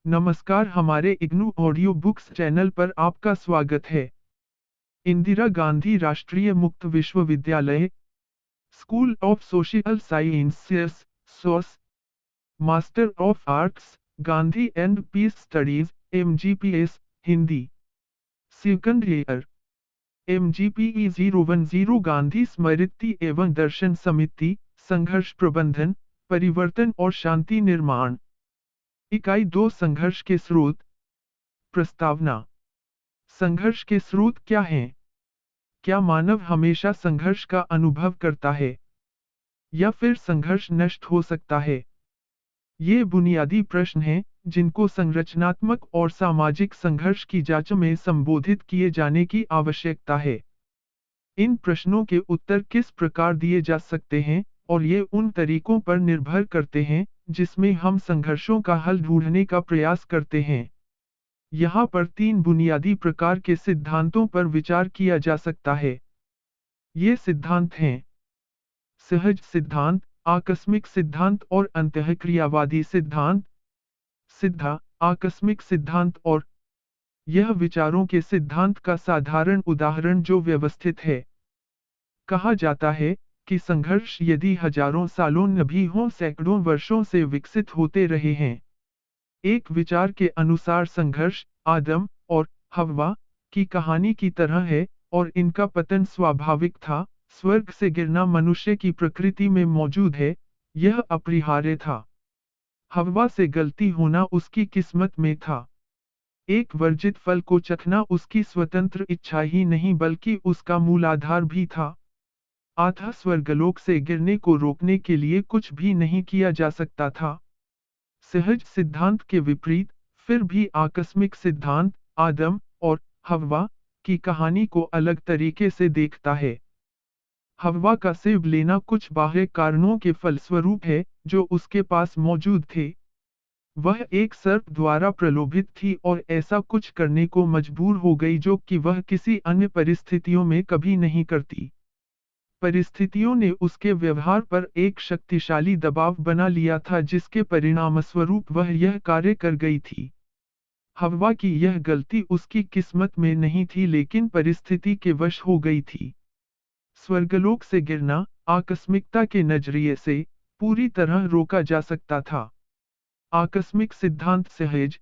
नमस्कार, हमारे IGNOU audio books channel पर आपका स्वागत है। इंदिरा गांधी राष्ट्रीय मुक्त विश्वविद्यालय, स्कूल ऑफ सोशल साइंसेस, सोस, master of arts, Gandhi and peace studies, MGPS, Hindi. Second year, MGPE 010 Gandhi स्मृति एवं दर्शन समिति, संघर्ष प्रबंधन, परिवर्तन और शांति निर्माण। इकाई 2 संघर्ष के स्रोत। प्रस्तावना। संघर्ष के स्रोत क्या हैं? क्या मानव हमेशा संघर्ष का अनुभव करता है? या फिर संघर्ष नष्ट हो सकता है? ये बुनियादी प्रश्न हैं, जिनको संरचनात्मक और सामाजिक संघर्ष की जांच में संबोधित किए जाने की आवश्यकता है। इन प्रश्नों के उत्तर किस प्रकार दिए जा सकते हैं, और ये उन तरीकों पर निर्भर करते हैं, जिसमें हम संघर्षों का हल ढूंढने का प्रयास करते हैं। यहाँ पर 3 बुनियादी प्रकार के सिद्धांतों पर विचार किया जा सकता है। ये सिद्धांत हैं: सहज सिद्धांत, आकस्मिक सिद्धांत और अंतःक्रियावादी सिद्धांत। सिद्धा, आकस्मिक सिद्धांत और यह विचारों के सिद्धांत का साधारण उदाहरण जो व्यवस्थित है। कहा जाता है कि संघर्ष यदि हजारों सालों न भी हों सैकड़ों वर्षों से विकसित होते रहे हैं। एक विचार के अनुसार संघर्ष आदम और हव्वा की कहानी की तरह है, और इनका पतन स्वाभाविक था। स्वर्ग से गिरना मनुष्य की प्रकृति में मौजूद है, यह अपरिहार्य था। हव्वा से गलती होना उसकी किस्मत में था। एक वर्जित फल को चखना उसकी स्वतंत्र इच्छा ही नहीं बल्कि उसका मूलाधार भी था। अतः स्वर्गलोक से गिरने को रोकने के लिए कुछ भी नहीं किया जा सकता था। सहज सिद्धांत के विपरीत, फिर भी आकस्मिक सिद्धांत, आदम और हव्वा की कहानी को अलग तरीके से देखता है। हव्वा का सेब लेना कुछ बाह्य कारणों के फलस्वरूप है, जो उसके पास मौजूद थे। वह एक सर्प द्वारा प्रलोभित थी और ऐसा कुछ करने को मजबूर हो गई जो कि वह किसी अन्य परिस्थितियों में कभी नहीं करती। परिस्थितियों ने उसके व्यवहार पर एक शक्तिशाली दबाव बना लिया था, जिसके परिणामस्वरूप वह यह कार्य कर गई थी। हव्वा की यह गलती उसकी किस्मत में नहीं थी लेकिन परिस्थिति के वश हो गई थी। स्वर्गलोक से गिरना, आकस्मिकता के नजरिए से, पूरी तरह रोका जा सकता था। आकस्मिक सिद्धांत सहज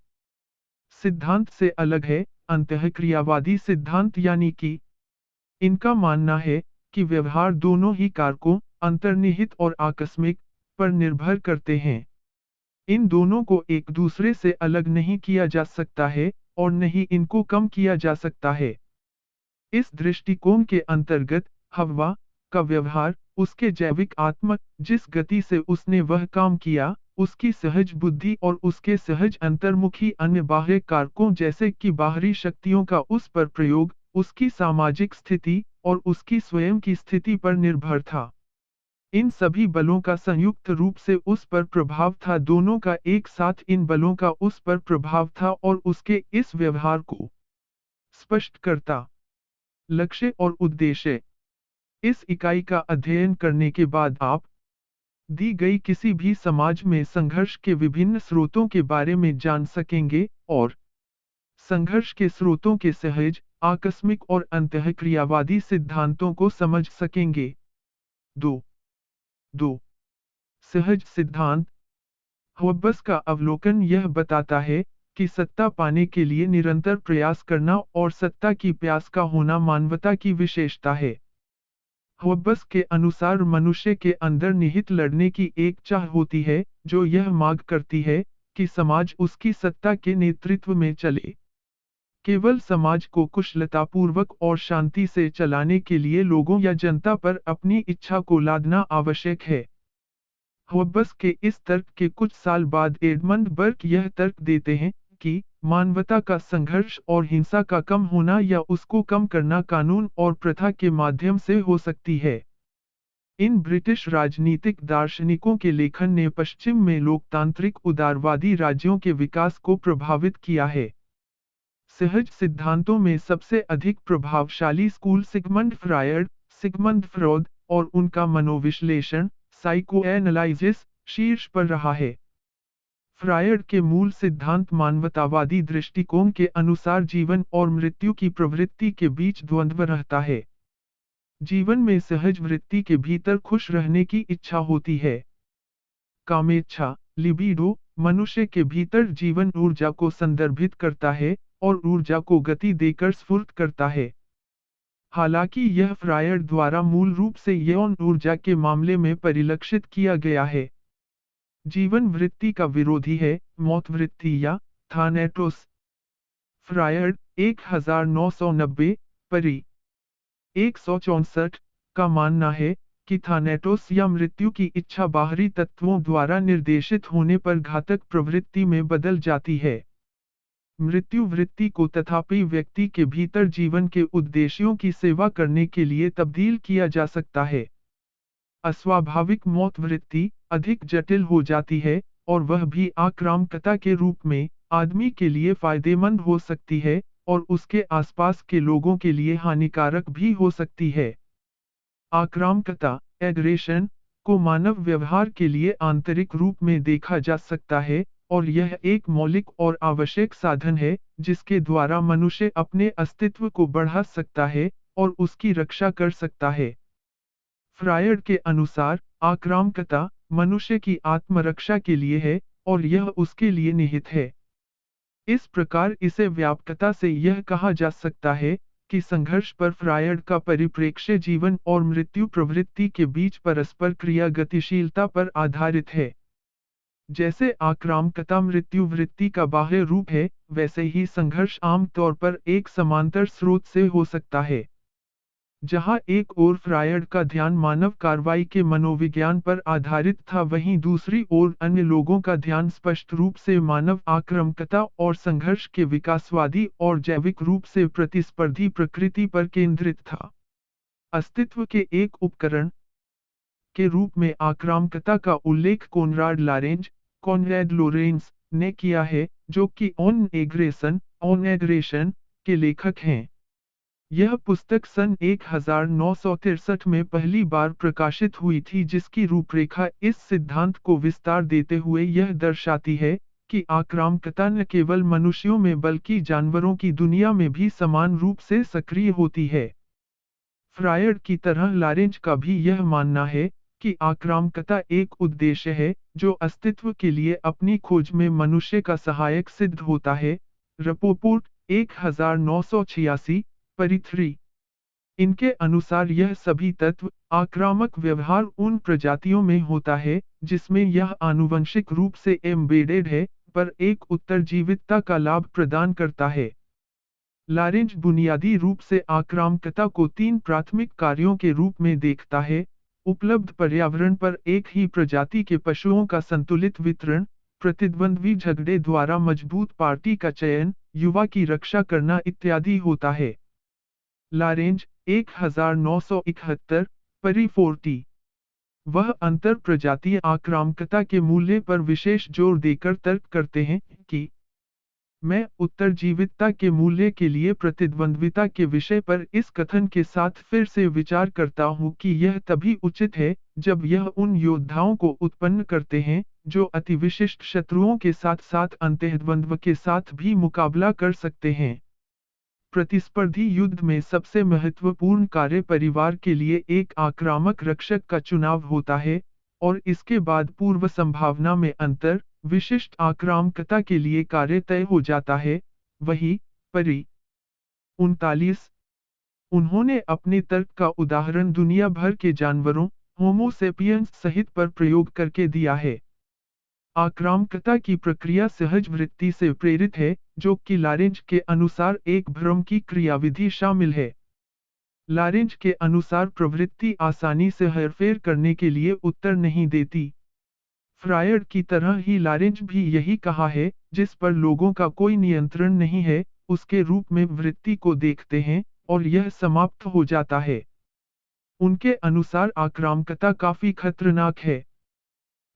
सिद्धांत से अलग है। अंतःक्रियावादी सिद्धांत यानी कि इनका मानना है कि व्यवहार दोनों ही कारकों, अंतर्निहित और आकस्मिक, पर निर्भर करते हैं। इन दोनों को एक दूसरे से अलग नहीं किया जा सकता है, और न ही इनको कम किया जा सकता है। इस दृष्टिकोण के अंतर्गत, हव्वा का व्यवहार, उसके जैविक आत्मा, जिस गति से उसने वह काम किया, उसकी सहज बुद्धि और उसके सहज अंतर्मुखी अन्य बाह्य कारकों जैसे कि बाहरी शक्तियों का उस पर प्रयोग, उसकी सामाजिक स्थिति और उसकी स्वयं की स्थिति पर निर्भर था। इन सभी बलों का संयुक्त रूप से उस पर प्रभाव था। दोनों का एक साथ इन बलों का उस पर प्रभाव था और उसके इस व्यवहार को स्पष्ट करता। लक्ष्य और उद्देश्य। इस इकाई का अध्ययन करने के बाद आप दी गई किसी भी समाज में संघर्ष के विभिन्न स्रोतों के बारे में जान सकेंगे और संघर्ष के स्रोतों के सहज, आकस्मिक और अंतःक्रियावादी सिद्धांतों को समझ सकेंगे। 2. सहज सिद्धांत। होब्बस का अवलोकन यह बताता है कि सत्ता पाने के लिए निरंतर प्रयास करना और सत्ता की प्यास का होना मानवता की विशेषता है। होब्बस के अनुसार मनुष्य के अंदर निहित लड़ने की एक चाह होती है, जो यह मांग करती है कि समाज उसकी सत्ता के नेतृत्व में चले। केवल समाज को कुशलतापूर्वक और शांति से चलाने के लिए लोगों या जनता पर अपनी इच्छा को लादना आवश्यक है। होब्बस के इस तर्क के कुछ साल बाद एडमंड बर्क यह तर्क देते हैं कि मानवता का संघर्ष और हिंसा का कम होना या उसको कम करना कानून और प्रथा के माध्यम से हो सकती है। इन ब्रिटिश राजनीतिक दार्शनिकों के लेखन ने पश्चिम में लोकतांत्रिक उदारवादी राज्यों के विकास को प्रभावित किया है। सहज सिद्धांतों में सबसे अधिक प्रभावशाली स्कूल सिगमंड फ्रायड, सिगमंड फ्रॉद और उनका मनोविश्लेषण, साइकोएनालिसिस, शीर्ष पर रहा है। फ्रायड के मूल सिद्धांत मानवतावादी दृष्टिकोण के अनुसार जीवन और मृत्यु की प्रवृत्ति के बीच द्वंद्व रहता है। जीवन में सहज वृत्ति के भीतर खुश रहने की इच्छा होती है। कामेच्छा, लिबिडो, मनुष्य के भीतर जीवन ऊर्जा को संदर्भित करता है और ऊर्जा को गति देकर स्फूर्त करता है। हालांकि यह फ्रायड द्वारा मूल रूप से यौन ऊर्जा के मामले में परिलक्षित किया गया है। जीवन वृत्ति का विरोधी है मौत वृत्ति या थानेटोस। फ्रायड 1990 परी 164 का मानना है कि थानेटोस या मृत्यु की इच्छा बाहरी तत्वों द्वारा निर्देशित होने पर घातक प्रवृत्ति में बदल जाती है। मृत्यु वृत्ति को तथापि व्यक्ति के भीतर जीवन के उद्देश्यों की सेवा करने के लिए तब्दील किया जा सकता है। अस्वाभाविक मौत वृत्ति अधिक जटिल हो जाती है और वह भी आक्रामकता के रूप में आदमी के लिए फायदेमंद हो सकती है और उसके आसपास के लोगों के लिए हानिकारक भी हो सकती है। आक्रामकता एग्रेशन को मानव व्यवहार के लिए आंतरिक रूप में देखा जा सकता है और यह एक मौलिक और आवश्यक साधन है जिसके द्वारा मनुष्य अपने अस्तित्व को बढ़ा सकता है और उसकी रक्षा कर सकता है। फ्रायड के अनुसार आक्रामकता मनुष्य की आत्मरक्षा के लिए है और यह उसके लिए निहित है। इस प्रकार इसे व्यापकता से यह कहा जा सकता है कि संघर्ष पर फ्रायड का परिप्रेक्ष्य जीवन और मृत्यु प्रवृत्ति के बीच परस्पर क्रिया गतिशीलता पर आधारित है। जैसे आक्रामकता मृत्यु वृत्ति का बाह्य रूप है, वैसे ही संघर्ष आमतौर पर एक समांतर स्रोत से हो सकता है। जहां एक ओर फ्रायड का ध्यान मानव कार्रवाई के मनोविज्ञान पर आधारित था, वहीं दूसरी ओर अन्य लोगों का ध्यान स्पष्ट रूप से मानव आक्रामकता और संघर्ष के विकासवादी और जैविक रूप से प्रतिस्पर्धी प्रकृति पर केंद्रित था। अस्तित्व के एक उपकरण के रूप में आक्रामकता का उल्लेख कॉनराड लोरेंज ने किया है, जो कि ऑन एग्रेशन के लेखक हैं। यह पुस्तक सन 1963 में पहली बार प्रकाशित हुई थी, जिसकी रूपरेखा इस सिद्धांत को विस्तार देते हुए यह दर्शाती है कि आक्रामकता न केवल मनुष्यों में बल्कि जानवरों की दुनिया में भी समान रूप से सक्रिय होती है। फ्रायड की तरह लारेंज का भी यह मानना है कि आक्रामकता एक उद्देश्य है जो अस्तित्व के लिए अपनी खोज में मनुष्य का सहायक सिद्ध होता है। रपोर्ट 1986 परी 3। इनके अनुसार यह सभी तत्व आक्रामक व्यवहार उन प्रजातियों में होता है जिसमें यह आनुवंशिक रूप से एम्बेडेड है, पर एक उत्तरजीवितता का लाभ प्रदान करता है। लारेंज बुनियादी रूप से आक्रामकता को 3 प्राथमिक कार्यों के रूप में देखता है: उपलब्ध पर्यावरण पर एक ही प्रजाति के पशुओं का संतुलित वितरण, प्रतिद्वंद्वी झगड़े द्वारा मजबूत पार्टी का चयन, युवा की रक्षा करना इत्यादि होता है। लारेंज 1971 परी 40। वह अंतर प्रजातीय आक्रामकता के मूल्य पर विशेष जोर देकर तर्क करते हैं कि मैं उत्तरजीवितता के मूल्य के लिए प्रतिद्वंद्विता के विषय पर इस कथन के साथ फिर से विचार करता हूं कि यह तभी उचित है जब यह उन योद्धाओं को उत्पन्न करते हैं जो अतिविशिष्ट शत्रुओं के साथ साथ अंतःद्वंद्व के साथ भी मुकाबला कर सकते हैं। प्रतिस्पर्धी युद्ध में सबसे महत्वपूर्ण कार्य परिवार के लिए एक आक्रामक रक्षक का चुनाव होता है, और इसके बाद पूर्व संभावना में अंतर विशिष्ट आक्रामकता के लिए कार्य तय हो जाता है। वही परी 39। उन्होंने अपने तर्क का उदाहरण दुनिया भर के जानवरों होमो सेपियंस सहित पर प्रयोग करके दिया है। आक्रामकता की प्रक्रिया सहज वृत्ति से प्रेरित है, जो कि लारेंज के अनुसार एक भ्रम की क्रियाविधि शामिल है। लारेंज के अनुसार प्रवृत्ति आसानी से हेरफेर करने के लिए उत्तर नहीं देती। फ्रायड की तरह ही लारेंज भी यही कहा है, जिस पर लोगों का कोई नियंत्रण नहीं है, उसके रूप में वृत्ति को देखते हैं और यह समाप्त हो जाता है। उनके अनुसार आक्रामकता काफी खतरनाक है।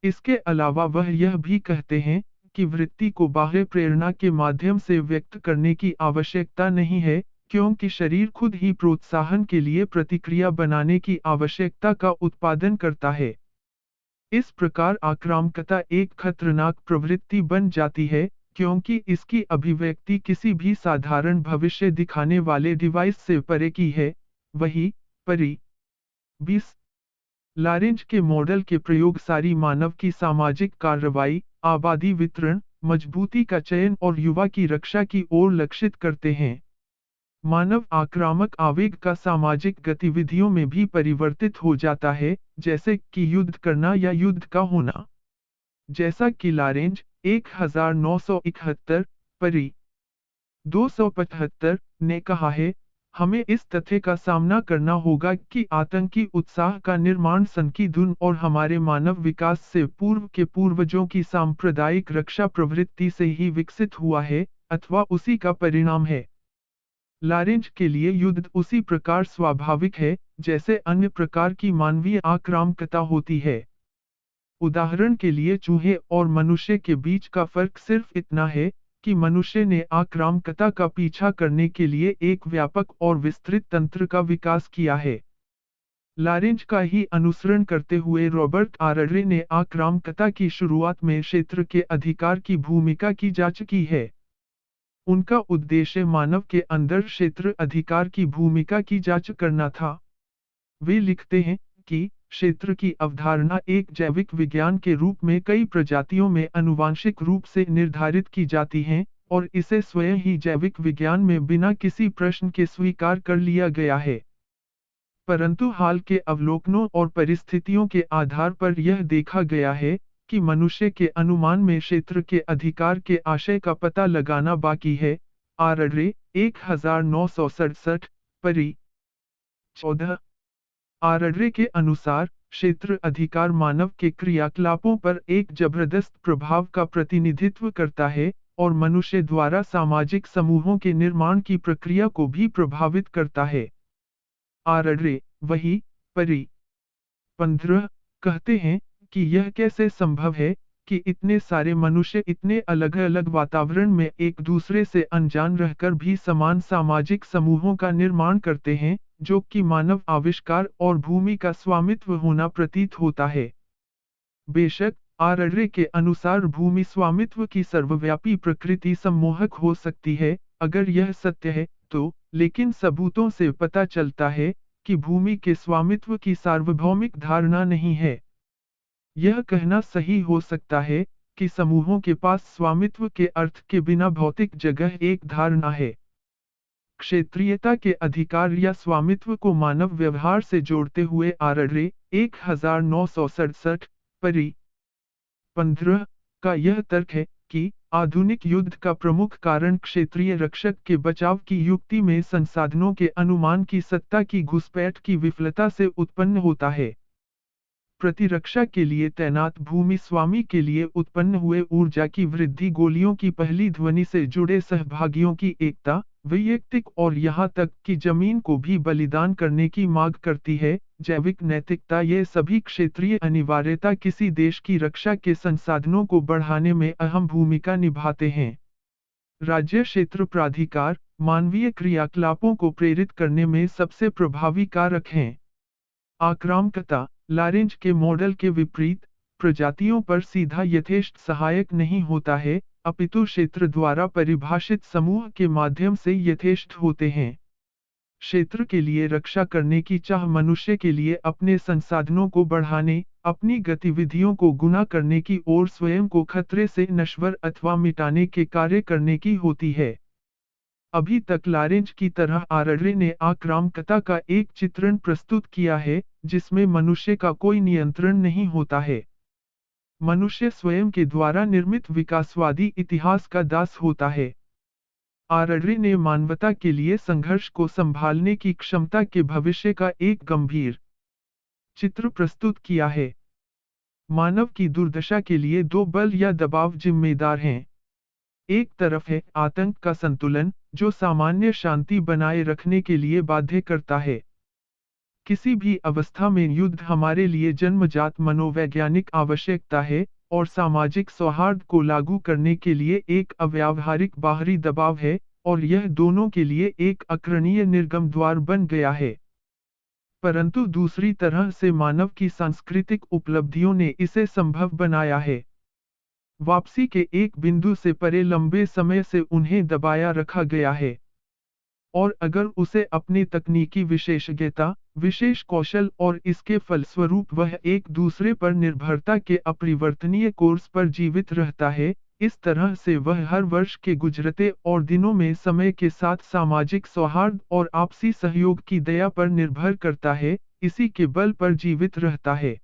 इसके अलावा वह यह भी कहते हैं कि वृत्ति को बाह्य प्रेरणा के माध्यम से व्यक्त करने की आवश्यकता नहीं है, क्योंकि शरीर खुद ही प्रोत्साहन के लिए प्रतिक्रिया बनाने की आवश्यकता का उत्पादन करता है। इस प्रकार आक्रामकता एक खतरनाक प्रवृत्ति बन जाती है, क्योंकि इसकी अभिव्यक्ति किसी भी साधारण भविष्य दिखाने वाले डिवाइस से परे की है। वही परी 20 लारेंज के मॉडल के प्रयोग सारी मानव की सामाजिक कार्रवाई, आबादी वितरण, मजबूती का चयन और युवा की रक्षा की ओर लक्षित करते हैं। मानव आक्रामक आवेग का सामाजिक गतिविधियों में भी परिवर्तित हो जाता है, जैसे कि युद्ध करना या युद्ध का होना। जैसा कि लारेंज 1971 परी 275 ने कहा है, हमें इस तथ्य का सामना करना होगा कि आतंकी उत्साह का निर्माण सन की धुन और हमारे मानव विकास से पूर्व के पूर्वजों की सांप्रदायिक रक्षा प्रवृत्ति से ही विकसित हुआ है, अथवा उसी का परिणाम है। लारेंज के लिए युद्ध उसी प्रकार स्वाभाविक है, जैसे अन्य प्रकार की मानवीय आक्रामकता होती है। उदाहरण के लिए चूहे और मनुष्य के बीच का फर्क सिर्फ इतना है कि मनुष्य ने आक्रामकता का पीछा करने के लिए एक व्यापक और विस्तृत तंत्र का विकास किया है। लारेंज का ही अनुसरण करते हुए रॉबर्ट आररे ने आक्रामकता की शुरुआत में क्षेत्र के अधिकार की भूमिका की जांच की है। उनका उद्देश्य मानव के अंदर क्षेत्र अधिकार की भूमिका की जांच करना था। वे लिखते हैं कि क्षेत्र की अवधारणा एक जैविक विज्ञान के रूप में कई प्रजातियों में आनुवांशिक रूप से निर्धारित की जाती हैं, और इसे स्वयं ही जैविक विज्ञान में बिना किसी प्रश्न के स्वीकार कर लिया गया है। परंतु हाल के अवलोकनों और परिस्थितियों के आधार पर यह देखा गया है कि मनुष्य के अनुमान में क्षेत्र के अधिकार के आशय का पता लगाना बाकी है। आररे 1967 परी 14 आररे के अनुसार क्षेत्र अधिकार मानव के क्रियाकलापों पर एक जबरदस्त प्रभाव का प्रतिनिधित्व करता है और मनुष्य द्वारा सामाजिक समूहों के निर्माण की प्रक्रिया को भी प्रभावित करता है। आररे वही परी 15 कहते हैं कि यह कैसे संभव है कि इतने सारे मनुष्य इतने अलग-अलग वातावरण में एक दूसरे से अनजान रहकर भी समान सामाजिक समूहों का निर्माण करते हैं, जो कि मानव आविष्कार और भूमि का स्वामित्व होना प्रतीत होता है। बेशक, आररे के अनुसार भूमि स्वामित्व की सर्वव्यापी प्रकृति सम्मोहक हो सकती है, अगर यह सत्य है, तो, लेकिन सबूतों से पता चलता है कि भूमि के स्वामित्व की सार्वभौमिक धारणा नहीं है। यह कहना सही हो सकता है कि समूहों के पास स्वामित्व के अर्थ के बिना भौतिक जगह एक धारणा है। क्षेत्रीयता के अधिकार या स्वामित्व को मानव व्यवहार से जोड़ते हुए आररे 1967 परी 15 का यह तर्क है कि आधुनिक युद्ध का प्रमुख कारण क्षेत्रीय रक्षक के बचाव की युक्ति में संसाधनों के अनुमान की सत्ता की घुसपैठ की विफलता से उत्पन्न होता है। प्रतिरक्षा के लिए तैनात भूमि स्वामी के लिए उत्पन्न हुए ऊर्जा की वृद्धि गोलियों की पहली ध्वनि से जुड़े सहभागियों की एकता, वैयक्तिक और यहाँ तक कि जमीन को भी बलिदान करने की मांग करती है। जैविक नैतिकता ये सभी क्षेत्रीय अनिवार्यता किसी देश की रक्षा के संसाधनों को बढ़ाने में अहम भूमिका निभाते हैं। राज्य क्षेत्र प्राधिकार मानवीय क्रियाकलापों को प्रेरित करने में सबसे प्रभावी कारक हैं। आक्रामकता लारेंज के मॉडल के विपरीत प्रजातियों पर सीधा यथेष्ट सहायक नहीं होता है, अपितु क्षेत्र द्वारा परिभाषित समूह के माध्यम से यथेष्ट होते हैं। क्षेत्र के लिए रक्षा करने की चाह मनुष्य के लिए अपने संसाधनों को बढ़ाने, अपनी गतिविधियों को गुना करने की ओर स्वयं को खतरे से नश्वर अथवा मिटाने के कार्य करने की होती है। अभी तक लारेंज की तरह आररे ने आक्रामकता का एक चित्रण प्रस्तुत किया है, जिसमें मनुष्य का कोई नियंत्रण नहीं होता है। मनुष्य स्वयं के द्वारा निर्मित विकासवादी इतिहास का दास होता है। आररे ने मानवता के लिए संघर्ष को संभालने की क्षमता के भविष्य का एक गंभीर चित्र प्रस्तुत किया है। मानव की दुर्दशा के लिए दो बल या दबाव जिम्मेदार हैं। एक तरफ है आतंक का संतुलन, जो सामान्य शांति बनाए रखने के लिए बाध्य करता है। किसी भी अवस्था में युद्ध हमारे लिए जन्मजात मनोवैज्ञानिक आवश्यकता है, और सामाजिक सौहार्द को लागू करने के लिए एक अव्यावहारिक बाहरी दबाव है, और यह दोनों के लिए एक अकरणीय निर्गम द्वार बन गया है। परंतु दूसरी तरह से मानव की सांस्कृतिक उपलब्धियों ने इसे संभव बनाया है। वापसी के एक बिंदु से परे लंबे समय से उन्हें दबाया रखा गया है। और अगर उसे अपनी तकनीकी विशेषज्ञता, विशेष कौशल और इसके फलस्वरूप वह एक दूसरे पर निर्भरता के अपरिवर्तनीय कोर्स पर जीवित रहता है, इस तरह से वह हर वर्ष के गुजरते और दिनों में समय के साथ सामाजिक सौहार्द और आपसी सहयोग की दया पर निर्भर करता है, इसी के बल पर जीवित रहता है।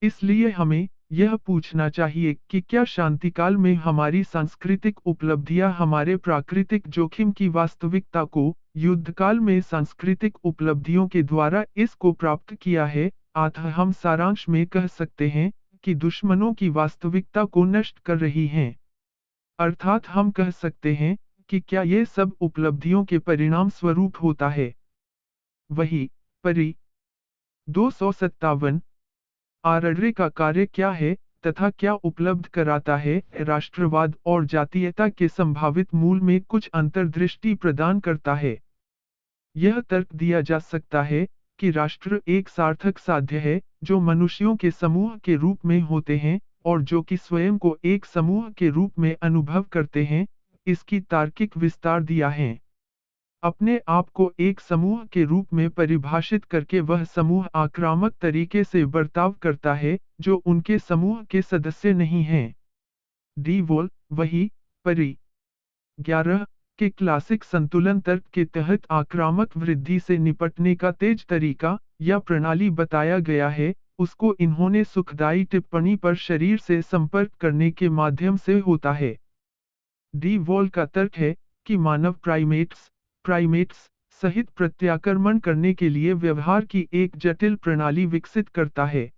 इसलिए हमें यह पूछना चाहिए कि क्या शांतिकाल में हमारी सांस्कृतिक उपलब्धियां हमारे प्राकृतिक जोखिम की वास्तविकता को, युद्धकाल में सांस्कृतिक उपलब्धियों के द्वारा इसको प्राप्त किया है, अतः हम सारांश में कह सकते हैं कि दुश्मनों की वास्तविकता को नष्ट कर रही हैं। अर्थात हम कह सकते हैं कि क्या ये सब उपलब्धियों के परिणाम स्वरूप होता है। वही परि 257 आरडरे का कार्य क्या है तथा क्या उपलब्ध कराता है, राष्ट्रवाद और जातीयता के संभावित मूल में कुछ अंतर्दृष्टि प्रदान करता है। यह तर्क दिया जा सकता है कि राष्ट्र एक सार्थक साध्य है जो मनुष्यों के समूह के रूप में होते हैं और जो कि स्वयं को एक समूह के रूप में अनुभव करते हैं, इसकी तार्किक विस्तार दिया है। अपने आप को एक समूह के रूप में परिभाषित करके वह समूह आक्रामक तरीके से बर्ताव करता है जो उनके समूह के सदस्य नहीं हैं। डी वॉल वही परि 11 के क्लासिक संतुलन तर्क के तहत आक्रामक वृद्धि से निपटने का तेज तरीका या प्रणाली बताया गया है, उसको इन्होंने सुखदायी टिप्पणी पर शरीर से संपर्क करने के माध्यम से होता है। डी वॉल का तर्क है कि मानव प्राइमेट्स सहित प्रत्याक्रमण करने के लिए व्यवहार की एक जटिल प्रणाली विकसित करता है।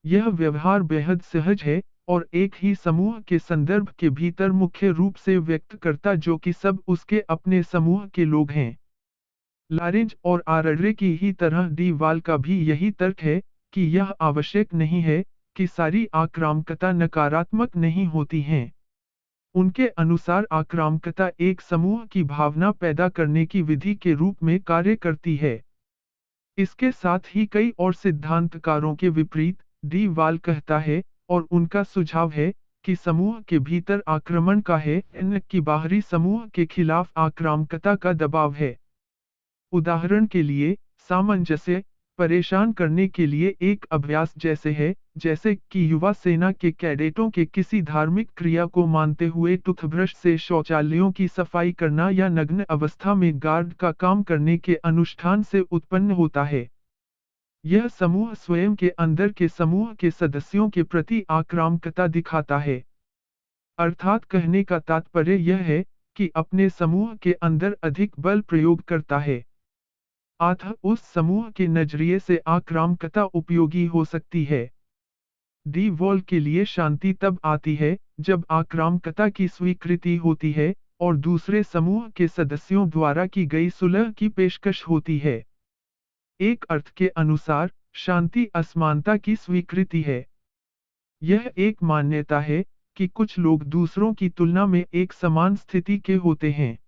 यह व्यवहार बेहद सहज है और एक ही समूह के संदर्भ के भीतर मुख्य रूप से व्यक्त करता जो कि सब उसके अपने समूह के लोग हैं। लारेंज और आरडरे की ही तरह डी वाल का भी यही तर्क है कि यह आवश्यक नहीं है कि सारी आक्रामकता नकारात्मक नहीं होती हैं। उनके अनुसार आक्रामकता एक समूह की भावना पैदा करने की विधि के रूप में कार्य करती है। इसके साथ ही कई और सिद्धांतकारों के विपरीत डी वाल कहता है और उनका सुझाव है कि समूह के भीतर आक्रमण का है न कि बाहरी समूह के खिलाफ आक्रामकता का दबाव है। उदाहरण के लिए सामंजस्य परेशान करने के लिए एक अभ्यास जैसे है, जैसे कि युवा सेना के कैडेटों के किसी धार्मिक क्रिया को मानते हुए टूथब्रश से शौचालयों की सफाई करना या नग्न अवस्था में गार्ड का काम करने के अनुष्ठान से उत्पन्न होता है। यह समूह स्वयं के अंदर के समूह के सदस्यों के प्रति आक्रामकता दिखाता है। अर्थात कहने का तात्पर्य यह है कि अपने समूह के अंदर अधिक बल प्रयोग करता है। अतः उस समूह के नजरिए से आक्रामकता उपयोगी हो सकती है। डी वॉल के लिए शांति तब आती है जब आक्रामकता की स्वीकृति होती है और दूसरे समूह के सदस्यों द्वारा की गई सुलह की पेशकश होती है। एक अर्थ के अनुसार शांति असमानता की स्वीकृति है। यह एक मान्यता है कि कुछ लोग दूसरों की तुलना में एक समान स्थिति के होते हैं।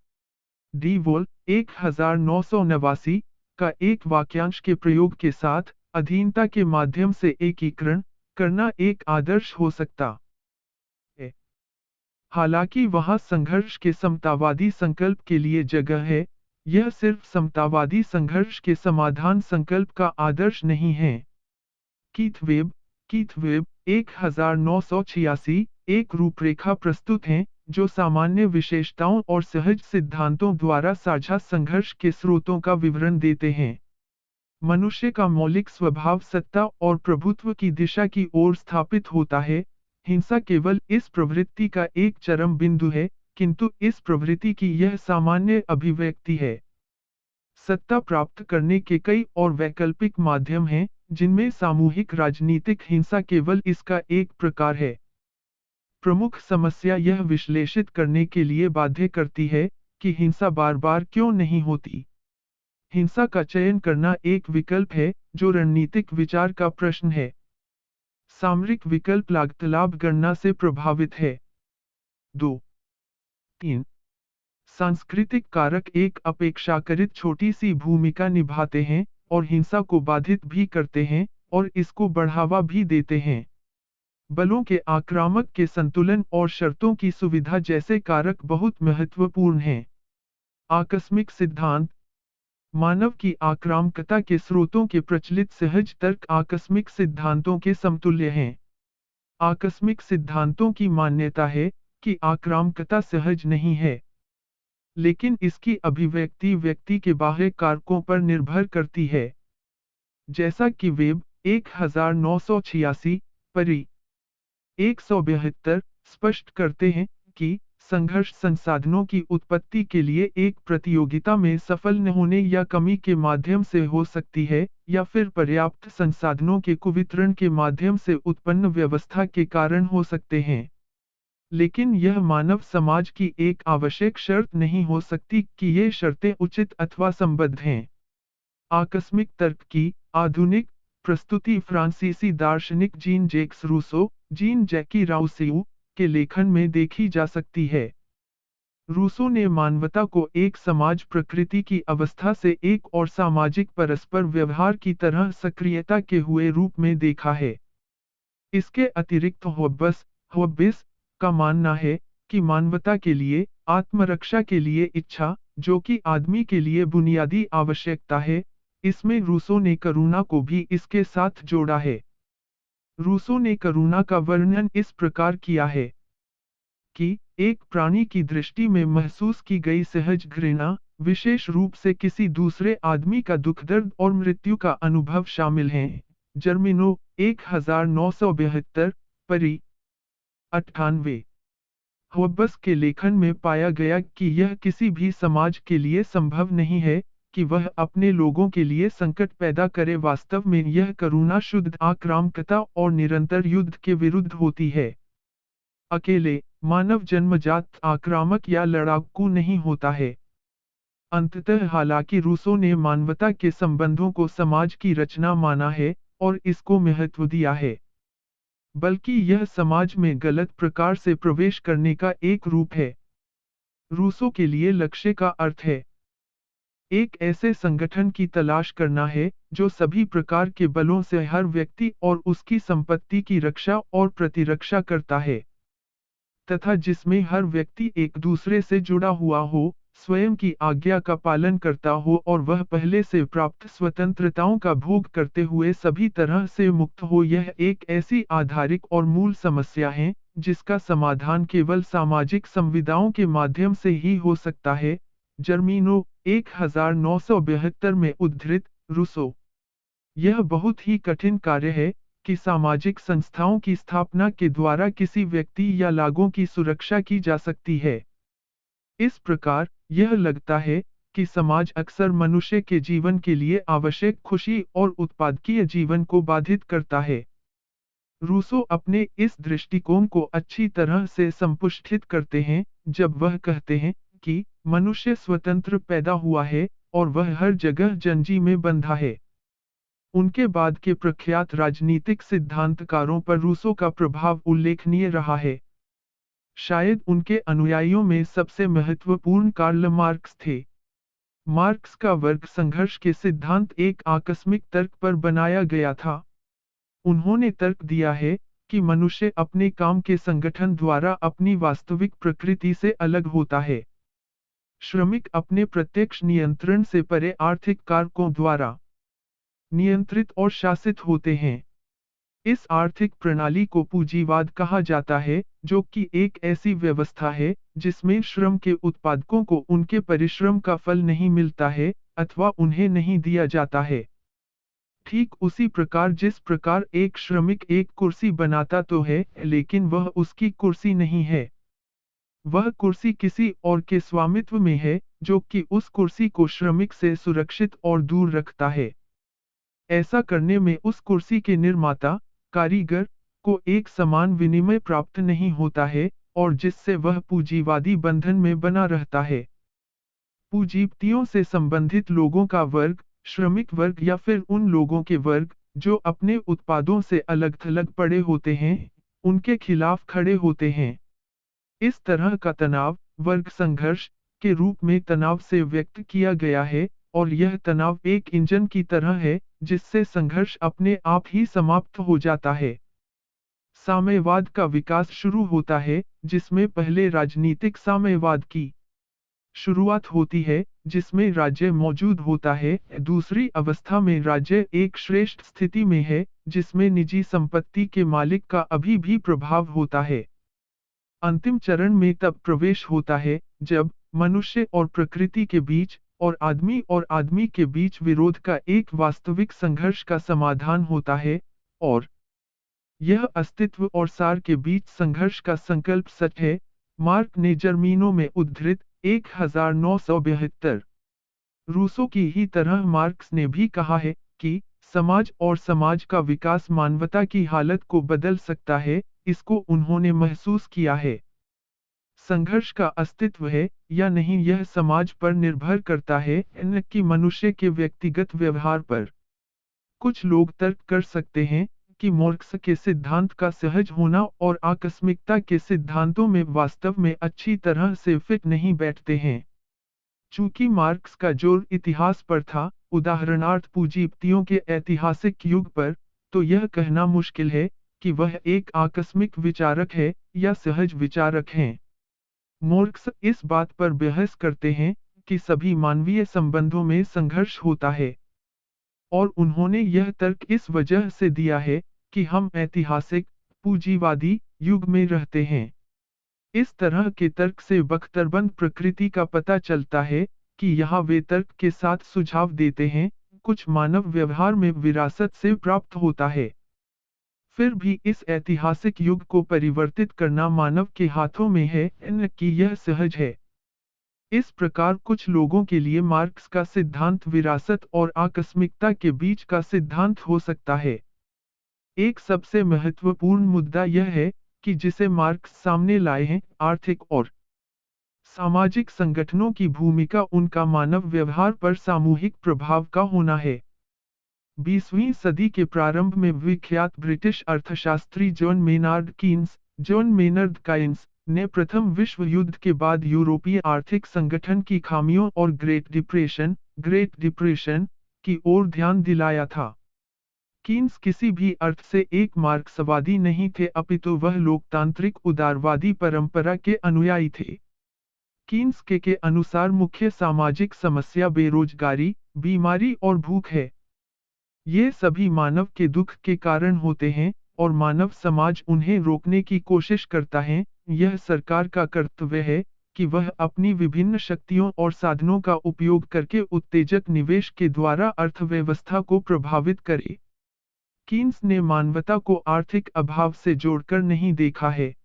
डी वॉल 1989 का एक वाक्यांश के प्रयोग के साथ अधीनता के माध्यम से एकीकरण करना एक आदर्श हो सकता है। हालांकि वहां संघर्ष के समतावादी संकल्प के लिए जगह है, यह सिर्फ समतावादी संघर्ष के समाधान संकल्प का आदर्श नहीं है। कीथ वेब 1986 एक रूपरेखा प्रस्तुत है जो सामान्य विशेषताओं और सहज सिद्धांतों द्वारा साझा संघर्ष के स्रोतों का विवरण देते हैं। मनुष्य का मौलिक स्वभाव सत्ता और प्रभुत्व की दिशा की ओर स्थापित होता है। हिंसा केवल इस प्रवृत्ति का एक चरम बिंदु है, किंतु इस प्रवृत्ति की यह सामान्य अभिव्यक्ति है। सत्ता प्राप्त करने के कई और वैकल्पिक माध्यम हैं, जिनमें सामूहिक राजनीतिक हिंसा केवल इसका एक प्रकार है। प्रमुख समस्या यह विश्लेषित करने के लिए बाध्य करती है कि हिंसा बार बार क्यों नहीं होती। हिंसा का चयन करना एक विकल्प है जो रणनीतिक विचार का प्रश्न है। सामरिक विकल्प लागत लाभ गणना से प्रभावित है। 2. 3. सांस्कृतिक कारक एक अपेक्षाकृत छोटी सी भूमिका निभाते हैं, और हिंसा को बाधित भी करते हैं और इसको बढ़ावा भी देते हैं। बलों के आक्रामक के संतुलन और शर्तों की सुविधा जैसे कारक बहुत महत्वपूर्ण हैं। आकस्मिक सिद्धांत मानव की आक्रामकता के स्रोतों के प्रचलित सहज तर्क आकस्मिक सिद्धांतों के समतुल्य हैं। आकस्मिक सिद्धांतों की मान्यता है कि आक्रामकता सहज नहीं है, लेकिन इसकी अभिव्यक्ति व्यक्ति के बाह्य कारकों पर निर्भर करती है। जैसा कि वेब 1986 परी 172 स्पष्ट करते हैं कि संघर्ष संसाधनों की उत्पत्ति के लिए एक प्रतियोगिता में सफल न होने या कमी के माध्यम से हो सकती है, या फिर पर्याप्त संसाधनों के कुवितरण के माध्यम से उत्पन्न व्यवस्था के कारण हो सकते हैं। लेकिन यह मानव समाज की एक आवश्यक शर्त नहीं हो सकती कि ये शर्तें उचित अथवा संबद्ध हैं। आकस्मिक तर्क की आधुनिक प्रस्तुति फ्रांसीसी दार्शनिक जीन जैक्स रूसो, जीन जैकी राउसेउ के लेखन में देखी जा सकती है। रूसो ने मानवता को एक समाज प्रकृति की अवस्था से एक और सामाजिक परस्पर व्यवहार की तरह सक्रियता के हुए रूप में देखा है। इसके अतिरिक्त होब्बिस का मानना है कि मानवता के लिए आत्मरक्षा के लिए इच्छा, जो कि आदमी के लिए बुनियादी आवश्यकता है, इसमें रूसो ने करुणा को भी इसके साथ जोड़ा है। रूसो ने करुणा का वर्णन इस प्रकार किया है कि एक प्राणी की दृष्टि में महसूस की गई सहज घृणा, विशेष रूप से किसी दूसरे आदमी का दुख दर्द और मृत्यु का अनुभव शामिल है। जर्मिनो 1972 परी 98। होब्बस के लेखन में पाया गया कि यह किसी भी समाज के लिए संभव नहीं है कि वह अपने लोगों के लिए संकट पैदा करे। वास्तव में यह करुणा शुद्ध आक्रामकता और निरंतर युद्ध के विरुद्ध होती है। अकेले मानव जन्मजात आक्रामक या लड़ाकू नहीं होता है। अंततः हालांकि रूसो ने मानवता के संबंधों को समाज की रचना माना है और इसको महत्व दिया है, बल्कि यह समाज में गलत प्रकार से प्रवेश करने का एक रूप है। रूसो के लिए लक्ष्य का अर्थ है एक ऐसे संगठन की तलाश करना है जो सभी प्रकार के बलों से हर व्यक्ति और उसकी संपत्ति की रक्षा और प्रतिरक्षा करता है, तथा जिसमें हर व्यक्ति एक दूसरे से जुड़ा हुआ हो, स्वयं की आज्ञा का पालन करता हो और वह पहले से प्राप्त स्वतंत्रताओं का भोग करते हुए सभी तरह से मुक्त हो। यह एक ऐसी आधारिक और मूल समस्या है जिसका समाधान केवल सामाजिक संविदाओं के माध्यम से ही हो सकता है। जर्मिनो 1972 में उद्धृत रूसो। यह बहुत ही कठिन कार्य है कि सामाजिक संस्थाओं की स्थापना के द्वारा किसी व्यक्ति या लागों की सुरक्षा की जा सकती है। इस प्रकार यह लगता है कि समाज अक्सर मनुष्य के जीवन के लिए आवश्यक खुशी और उत्पादकीय जीवन को बाधित करता है। रूसो अपने इस दृष्टिकोण को अच्छी तरह से संपुष्टित करते हैं जब वह कहते हैं कि मनुष्य स्वतंत्र पैदा हुआ है और वह हर जगह जंजी में बंधा है। उनके बाद के प्रख्यात राजनीतिक सिद्धांतकारों पर रूसो का प्रभाव उल्लेखनीय रहा है। शायद उनके अनुयायियों में सबसे महत्वपूर्ण कार्ल मार्क्स थे। मार्क्स का वर्ग संघर्ष के सिद्धांत एक आकस्मिक तर्क पर बनाया गया था। उन्होंने तर्क दिया है कि मनुष्य अपने काम के संगठन द्वारा अपनी वास्तविक प्रकृति से अलग होता है। श्रमिक अपने प्रत्यक्ष नियंत्रण से परे आर्थिक कारकों द्वारा नियंत्रित और शासित होते हैं। इस आर्थिक प्रणाली को पूंजीवाद कहा जाता है, जो कि एक ऐसी व्यवस्था है जिसमें श्रम के उत्पादकों को उनके परिश्रम का फल नहीं मिलता है अथवा उन्हें नहीं दिया जाता है। ठीक उसी प्रकार जिस प्रकार एक श्रमिक एक कुर्सी बनाता तो है, लेकिन वह उसकी कुर्सी नहीं है। वह कुर्सी किसी और के स्वामित्व में है, जो कि उस कुर्सी को श्रमिक से सुरक्षित और दूर रखता है। ऐसा करने में उस कुर्सी के निर्माता, कारीगर, को एक समान विनिमय प्राप्त नहीं होता है, और जिससे वह पूंजीवादी बंधन में बना रहता है। पूंजीपतियों से संबंधित लोगों का वर्ग, श्रमिक वर्ग या फिर उन लोगों के वर्ग, जो अपने उत्पादों से अलग-थलग पड़े होते हैं, उनके खिलाफ खड़े होते हैं। इस तरह का तनाव, वर्ग संघर्ष, के रूप में तनाव से व्यक्त किया गया है, और यह तनाव एक इंजन की तरह है, जिससे संघर्ष अपने आप ही समाप्त हो जाता है। साम्यवाद का विकास शुरू होता है, जिसमें पहले राजनीतिक साम्यवाद की शुरुआत होती है, जिसमें राज्य मौजूद होता है। दूसरी अवस्था में राज्य एक श्रेष्ठ स्थिति में है, जिसमें निजी संपत्ति के मालिक का अभी भी प्रभाव होता है। अंतिम चरण में तब प्रवेश होता है, जब मनुष्य और प्रकृति के बीच और आदमी के बीच विरोध का एक वास्तविक संघर्ष का समाधान होता है, और यह अस्तित्व और सार के बीच संघर्ष का संकल्प सच है। मार्क ने जर्मीनो में उद्धृत 1972। रूसो की ही तरह मार्क्स ने भी कहा है कि समाज और समाज का विकास मानवता की हालत को बदल सकता है, इसको उन्होंने महसूस किया है। संघर्ष का अस्तित्व है या नहीं यह समाज पर निर्भर करता है, न कि मनुष्य के व्यक्तिगत व्यवहार पर। कुछ लोग तर्क कर सकते हैं कि मार्क्स के सिद्धांत का सहज होना और आकस्मिकता के सिद्धांतों में वास्तव में अच्छी तरह से फिट नहीं बैठते हैं। चूंकि मार्क्स का जोर इतिहास पर था, उदाहरणार्थ पूंजीपतियों के ऐतिहासिक युग पर, तो यह कहना मुश्किल है कि वह एक आकस्मिक विचारक है या सहज विचारक हैं। मार्क्स इस बात पर बहस करते हैं कि सभी मानवीय संबंधों में संघर्ष होता है, और उन्होंने यह तर्क इस वजह से दिया है कि हम ऐतिहासिक, पूंजीवादी युग में रहते हैं। इस तरह के तर्क से बख्तरबंद प्रकृति का पता चलता है कि यहाँ वे तर्क के साथ सुझाव देते हैं, कुछ मानव व्यवहार में विरासत से प्राप्त होता है। फिर भी इस ऐतिहासिक युग को परिवर्तित करना मानव के हाथों में है, न कि यह सहज है। इस प्रकार कुछ लोगों के लिए मार्क्स का सिद्धांत विरासत और आकस्मिकता के बीच का सिद्धांत हो सकता है। एक सबसे महत्वपूर्ण मुद्दा यह है कि जिसे मार्क्स सामने लाए हैं, आर्थिक और सामाजिक संगठनों की भूमिका उनका मानव व्यवहार पर सामूहिक प्रभाव का होना है। 20वीं सदी के प्रारंभ में विख्यात ब्रिटिश अर्थशास्त्री जॉन मेनर्ड काइन्स ने प्रथम विश्व युद्ध के बाद यूरोपीय आर्थिक संगठन की खामियों और ग्रेट डिप्रेशन की ओर ध्यान दिलाया था। कीन्स किसी भी अर्थ से एक मार्क्सवादी नहीं थे, अपितु वह लोकतांत्रिक उदारवादी परंपरा के अनुयायी थे। कीन्स के अनुसार मुख्य सामाजिक समस्या बेरोजगारी, बीमारी और भूख है। ये सभी मानव के दुख के कारण होते हैं, और मानव समाज उन्हें रोकने की कोशिश करता है। यह सरकार का कर्तव्य है कि वह अपनी विभिन्न शक्तियों और साधनों का उपयोग करके उत्तेजक निवेश के द्वारा अर्थव्यवस्था को प्रभावित करे। कीन्स ने मानवता को आर्थिक अभाव से जोड़कर नहीं देखा है।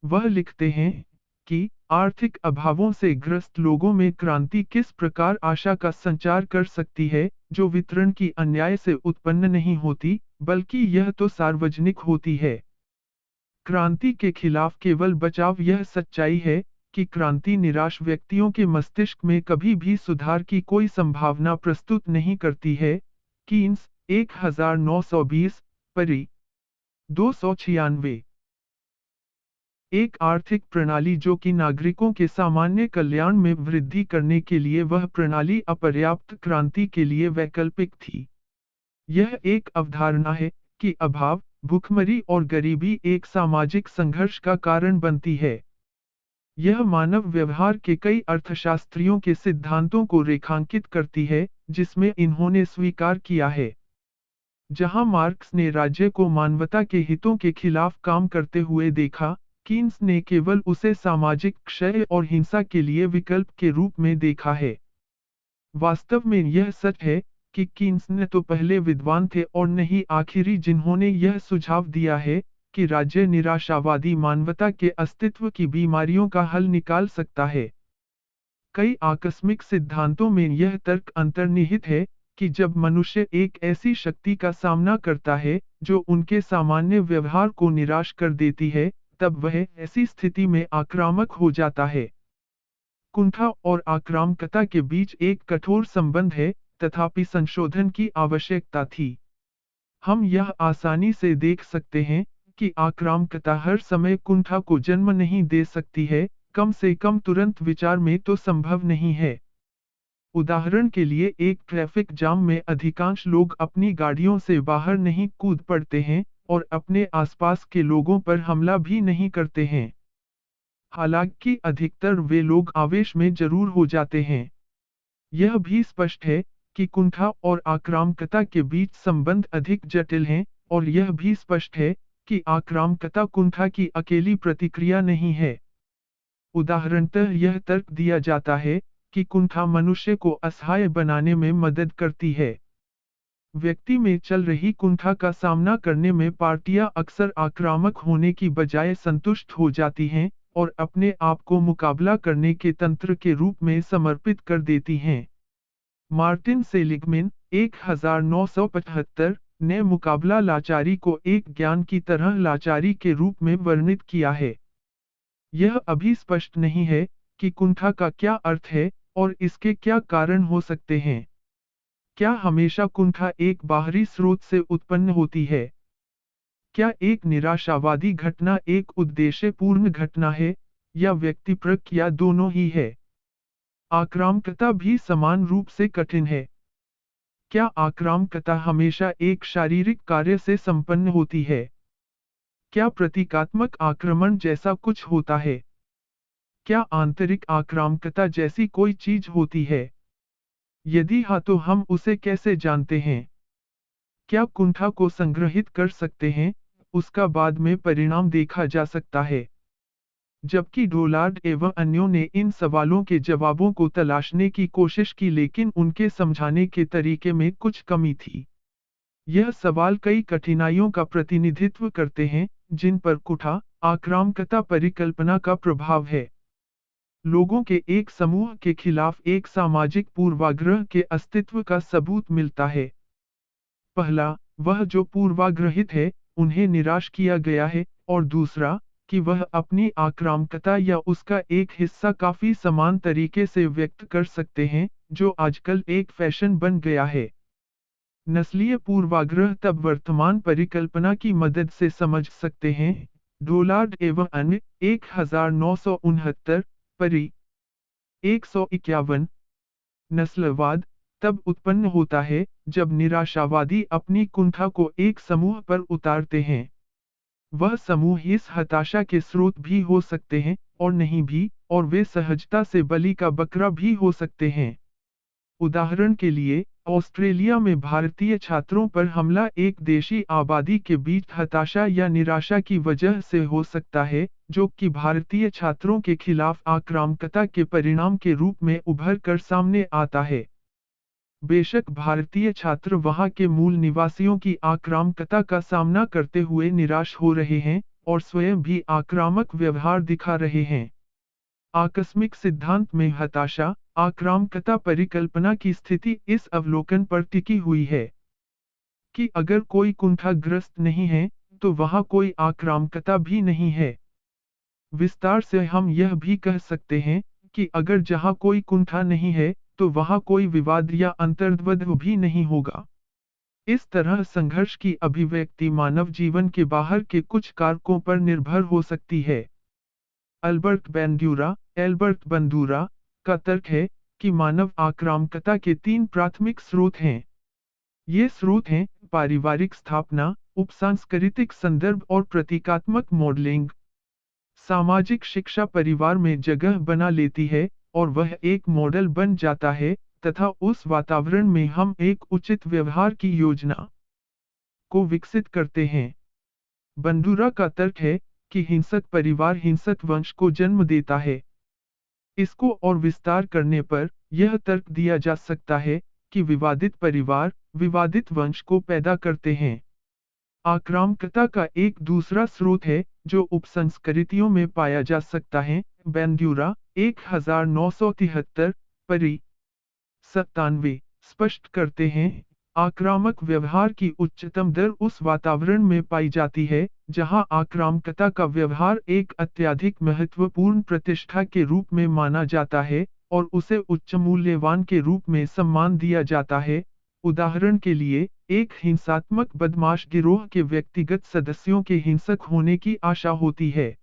वह लिखते हैं कि आर्थिक अभावों से ग्रस्त लोगों में क्रांति किस प्रकार आशा का संचार कर सकती है, जो वितरण की अन्याय से उत्पन्न नहीं होती, बल्कि यह तो सार्वजनिक होती है। क्रांति के खिलाफ केवल बचाव यह सच्चाई है कि क्रांति निराश व्यक्तियों के मस्तिष्क में कभी भी सुधार की कोई संभावना प्रस्तुत नहीं करती है। कीन्स 1920 परी 296। एक आर्थिक प्रणाली जो कि नागरिकों के सामान्य कल्याण में वृद्धि करने के लिए वह प्रणाली अपर्याप्त क्रांति के लिए वैकल्पिक थी। यह एक अवधारणा है कि अभाव, भूखमरी और गरीबी एक सामाजिक संघर्ष का कारण बनती है। यह मानव व्यवहार के कई अर्थशास्त्रियों के सिद्धांतों को रेखांकित करती है, जिसमें इन्होंने स्वीकार किया है। जहां मार्क्स ने राज्य को मानवता के हितों के खिलाफ काम करते हुए देखा, कीन्स ने केवल उसे सामाजिक क्षय और हिंसा के लिए विकल्प के रूप में देखा है। वास्तव में यह सच है कि कीन्स न तो पहले विद्वान थे और न ही आखिरी जिन्होंने यह सुझाव दिया है कि राज्य निराशावादी मानवता के अस्तित्व की बीमारियों का हल निकाल सकता है। कई आकस्मिक सिद्धांतों में यह तर्क अंतर्निहित है कि जब मनुष्य एक ऐसी शक्ति का सामना करता है जो उनके सामान्य व्यवहार को निराश कर देती है, तब वह ऐसी स्थिति में आक्रामक हो जाता है। कुंठा और आक्रामकता के बीच एक कठोर संबंध है, तथापि संशोधन की आवश्यकता थी। हम यह आसानी से देख सकते हैं कि आक्रामकता हर समय कुंठा को जन्म नहीं दे सकती है, कम से कम तुरंत विचार में तो संभव नहीं है। उदाहरण के लिए एक ट्रैफिक जाम में अधिकांश लोग अपनी गाड़ियों से बाहर नहीं कूद पड़ते हैं और अपने आसपास के लोगों पर हमला भी नहीं करते हैं। हालांकि अधिकतर वे लोग आवेश में जरूर हो जाते हैं। यह भी स्पष्ट है कि कुंठा और आक्रामकता के बीच संबंध अधिक जटिल हैं, और यह भी स्पष्ट है कि आक्रामकता कुंठा की अकेली प्रतिक्रिया नहीं है। उदाहरणतः यह तर्क दिया जाता है कि कुंठा मनुष्य को असहाय बनाने में मदद करती है। व्यक्ति में चल रही कुंठा का सामना करने में पार्टियां अक्सर आक्रामक होने की बजाय संतुष्ट हो जाती हैं और अपने आप को मुकाबला करने के तंत्र के रूप में समर्पित कर देती हैं। मार्टिन सेलिगमैन 1975 ने मुकाबला लाचारी को एक ज्ञान की तरह लाचारी के रूप में वर्णित किया है। यह अभी स्पष्ट नहीं है कि कुंठा का क्या अर्थ है और इसके क्या कारण हो सकते हैं। क्या हमेशा कुंठा एक बाहरी स्रोत से उत्पन्न होती है? क्या एक निराशावादी घटना एक उद्देश्यपूर्ण घटना है, या व्यक्तिपरक, या दोनों ही है? आक्रामकता भी समान रूप से कठिन है। क्या आक्रामकता हमेशा एक शारीरिक कार्य से संपन्न होती है? क्या प्रतीकात्मक आक्रमण जैसा कुछ होता है? क्या आंतरिक आक्रामकता जैसी कोई चीज होती है? यदि हाँ, तो हम उसे कैसे जानते हैं? क्या कुंठा को संग्रहित कर सकते हैं, उसका बाद में परिणाम देखा जा सकता है। जबकि डोलार्ड एवं अन्यों ने इन सवालों के जवाबों को तलाशने की कोशिश की, लेकिन उनके समझाने के तरीके में कुछ कमी थी। यह सवाल कई कठिनाइयों का प्रतिनिधित्व करते हैं, जिन पर कुंठा आक्रामकता परिकल्पना का प्रभाव है। लोगों के एक समूह के खिलाफ एक सामाजिक पूर्वाग्रह के अस्तित्व का सबूत मिलता है। पहला, वह जो पूर्वाग्रहित है, उन्हें निराश किया गया है, और दूसरा, कि वह अपनी आक्रामकता या उसका एक हिस्सा काफी समान तरीके से व्यक्त कर सकते हैं, जो आजकल एक फैशन बन गया है। नस्लीय पूर्वाग्रह तब वर्तमान परिकल्पना की मदद से समझ सकते हैं। डोलार्ड एवं अन्य 1969 परी 151। नस्लवाद तब उत्पन्न होता है जब निराशावादी अपनी कुंठा को एक समूह पर उतारते हैं। वह समूह इस हताशा के स्रोत भी हो सकते हैं और नहीं भी, और वे सहजता से बलि का बकरा भी हो सकते हैं। उदाहरण के लिए, ऑस्ट्रेलिया में भारतीय छात्रों पर हमला एक देशी आबादी के बीच हताशा या निराशा की वजह से हो सकता है, जो कि भारतीय छात्रों के खिलाफ आक्रामकता के परिणाम के रूप में उभर कर सामने आता है। बेशक भारतीय छात्र वहां के मूल निवासियों की आक्रामकता का सामना करते हुए निराश हो रहे हैं और स्वयं भी आक्रामक व्यवहार दिखा रहे हैं। आकस्मिक सिद्धांत में हताशा आक्रामकता परिकल्पना की स्थिति इस अवलोकन पर टिकी हुई है कि अगर कोई कुंठाग्रस्त नहीं है, तो वहां कोई आक्रामकता भी नहीं है। विस्तार से हम यह भी कह सकते हैं कि अगर जहां कोई कुंठा नहीं है, तो वहां कोई विवाद या अंतर्द्वंद भी नहीं होगा। इस तरह संघर्ष की अभिव्यक्ति मानव जीवन के बाहर के कुछ कारकों पर निर्भर हो सकती है। एल्बर्ट बंदूरा का तर्क है कि मानव आक्रामकता के 3 प्राथमिक स्रोत हैं। ये स्रोत हैं पारिवारिक स्थापना, उपसांस्कृतिक संदर्भ और प्रतीकात्मक मॉडलिंग। सामाजिक शिक्षा परिवार में जगह बना लेती है और वह एक मॉडल बन जाता है, तथा उस वातावरण में हम एक उचित व्यवहार की योजना को विकसित करते हैं। बंदूरा का तर्क है कि हिंसक परिवार हिंसक वंश को जन्म देता है। इसको और विस्तार करने पर यह तर्क दिया जा सकता है कि विवादित परिवार विवादित वंश को पैदा करते हैं। आक्रामकता का एक दूसरा स्रोत है जो उपसंस्कृतियों में पाया जा सकता है। बंदूरा 1973 परी 97 स्पष्ट करते हैं, आक्रामक व्यवहार की उच्चतम दर उस वातावरण में पाई जाती है जहां आक्रामकता का व्यवहार एक अत्यधिक महत्वपूर्ण प्रतिष्ठा के रूप में माना जाता है और उसे उच्च मूल्यवान के रूप में सम्मान दिया जाता है। उदाहरण के लिए, एक हिंसात्मक बदमाश गिरोह के व्यक्तिगत सदस्यों के हिंसक होने की आशा होती है।